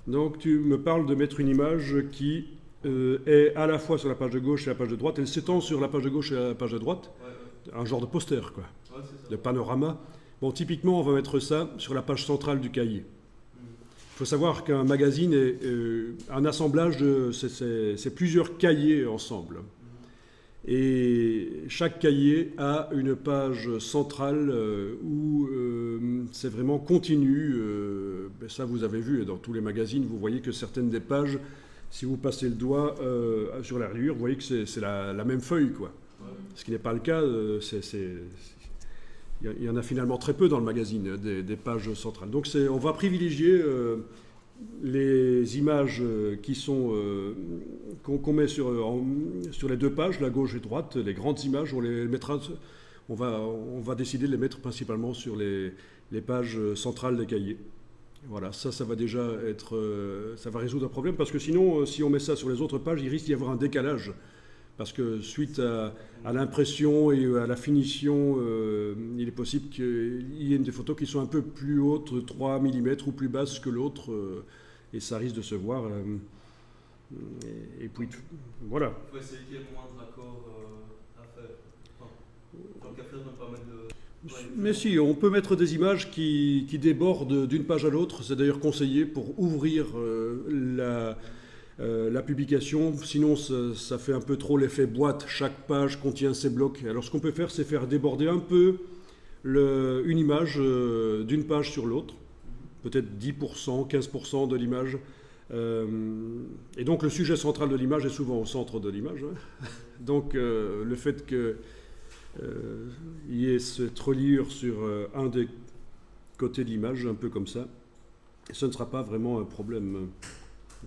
Donc tu me parles de mettre une image qui est à la fois sur la page de gauche et la page de droite. Elle s'étend sur la page de gauche et la page de droite. Ouais, Un genre de poster, quoi. ouais, c'est ça. De panorama. Bon, typiquement, on va mettre ça sur la page centrale du cahier. Il faut savoir qu'un magazine est un assemblage de... C'est plusieurs cahiers ensemble. Et chaque cahier a une page centrale où c'est vraiment continu. Ça, vous avez vu, dans tous les magazines, vous voyez que certaines des pages, si vous passez le doigt sur la reliure, vous voyez que c'est la même feuille, quoi. Ouais. Ce qui n'est pas le cas. Il y en a finalement très peu dans le magazine, des pages centrales. Donc on va privilégier les images qui sont qu'on met sur les deux pages, la gauche et droite, les grandes images, on va décider de les mettre principalement sur les pages centrales des cahiers. Voilà, ça va déjà ça va résoudre un problème, parce que sinon, si on met ça sur les autres pages, il risque d'y avoir un décalage. Parce que suite à l'impression et à la finition, il est possible qu'il y ait des photos qui sont un peu plus hautes, 3 mm ou plus basses que l'autre, et ça risque de se voir. Et puis, voilà. Il faut essayer qu'il y ait moins de raccords à faire. Enfin, tant qu'à faire, ne pas mettre de... Mais si, on peut mettre des images qui débordent d'une page à l'autre. C'est d'ailleurs conseillé pour ouvrir la publication, sinon ça fait un peu trop l'effet boîte, chaque page contient ses blocs. Alors ce qu'on peut faire, c'est faire déborder un peu une image d'une page sur l'autre, peut-être 10%, 15% de l'image. Et donc le sujet central de l'image est souvent au centre de l'image. Hein. Donc le fait qu'il y ait cette reliure sur un des côtés de l'image, un peu comme ça, ce ne sera pas vraiment un problème.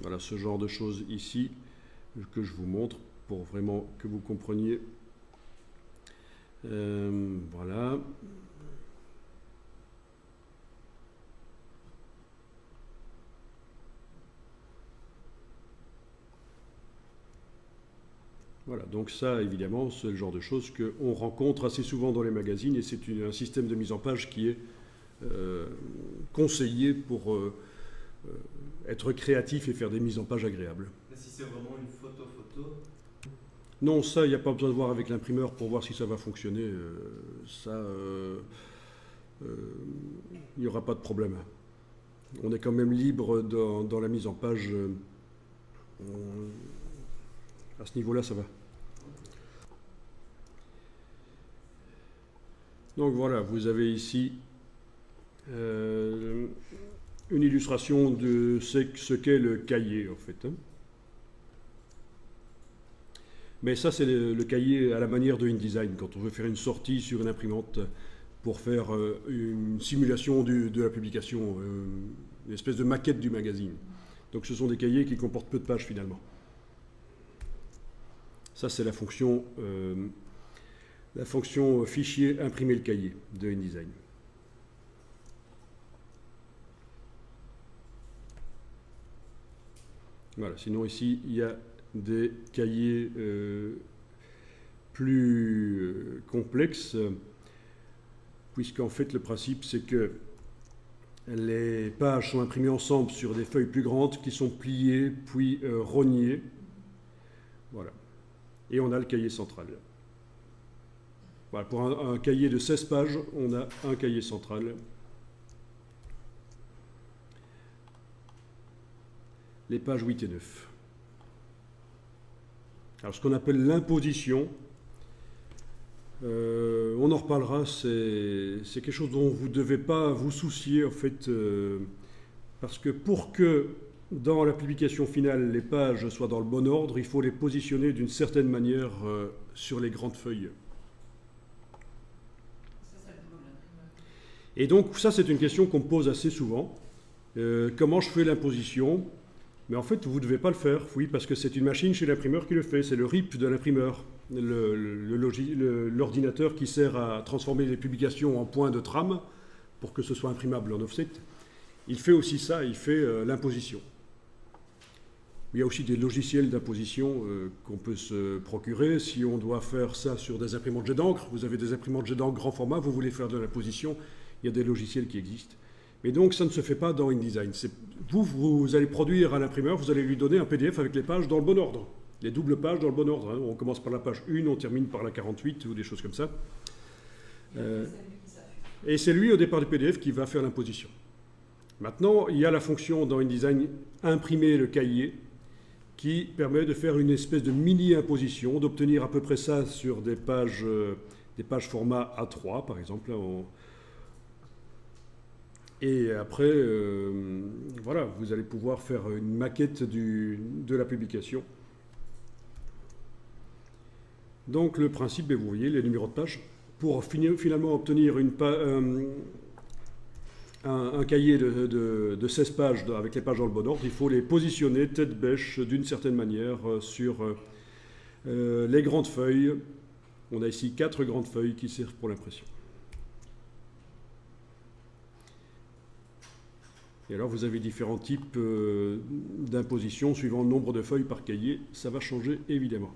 Voilà, ce genre de choses ici que je vous montre pour vraiment que vous compreniez. Voilà. Voilà, donc ça, évidemment, c'est le genre de choses qu'on rencontre assez souvent dans les magazines, et c'est un système de mise en page qui est conseillé pour être créatif et faire des mises en page agréables. Mais si c'est vraiment une photo... Non, ça, il n'y a pas besoin de voir avec l'imprimeur pour voir si ça va fonctionner. Il n'y aura pas de problème. On est quand même libre dans la mise en page. À ce niveau-là, ça va. Donc voilà, vous avez ici une illustration de ce qu'est le cahier, en fait. Hein. Mais ça, c'est le cahier à la manière de InDesign, quand on veut faire une sortie sur une imprimante pour faire une simulation de la publication, une espèce de maquette du magazine. Donc ce sont des cahiers qui comportent peu de pages, finalement. Ça, c'est la fonction fichier imprimer le cahier de InDesign. Voilà, sinon ici, il y a des cahiers plus complexes, puisqu'en fait, le principe, c'est que les pages sont imprimées ensemble sur des feuilles plus grandes qui sont pliées, puis rognées. Voilà. Et on a le cahier central. Voilà, pour un cahier de 16 pages, on a un cahier central. Les pages 8 et 9. Alors ce qu'on appelle l'imposition, on en reparlera, c'est quelque chose dont vous ne devez pas vous soucier en fait, parce que pour que dans la publication finale les pages soient dans le bon ordre, il faut les positionner d'une certaine manière sur les grandes feuilles. Et donc ça c'est une question qu'on me pose assez souvent. Comment je fais l'imposition ? Mais en fait, vous ne devez pas le faire, oui, parce que c'est une machine chez l'imprimeur qui le fait. C'est le RIP de l'imprimeur, l'ordinateur qui sert à transformer les publications en points de trame pour que ce soit imprimable en offset. Il fait aussi ça, il fait l'imposition. Il y a aussi des logiciels d'imposition qu'on peut se procurer. Si on doit faire ça sur des imprimantes jet d'encre, vous avez des imprimantes jet d'encre grand format, vous voulez faire de l'imposition, il y a des logiciels qui existent. Mais donc, ça ne se fait pas dans InDesign. Vous allez produire à l'imprimeur, vous allez lui donner un PDF avec les pages dans le bon ordre. Les doubles pages dans le bon ordre. Hein. On commence par la page 1, on termine par la 48 ou des choses comme ça. Et c'est lui, au départ du PDF, qui va faire l'imposition. Maintenant, il y a la fonction dans InDesign imprimer le cahier qui permet de faire une espèce de mini-imposition, d'obtenir à peu près ça sur des pages format A3, par exemple. Et après, voilà, vous allez pouvoir faire une maquette de la publication. Donc le principe, vous voyez les numéros de page. Pour finalement obtenir un cahier de 16 pages avec les pages dans le bon ordre, il faut les positionner tête bêche d'une certaine manière sur les grandes feuilles. On a ici 4 grandes feuilles qui servent pour l'impression. Et alors vous avez différents types d'imposition suivant le nombre de feuilles par cahier. Ça va changer évidemment.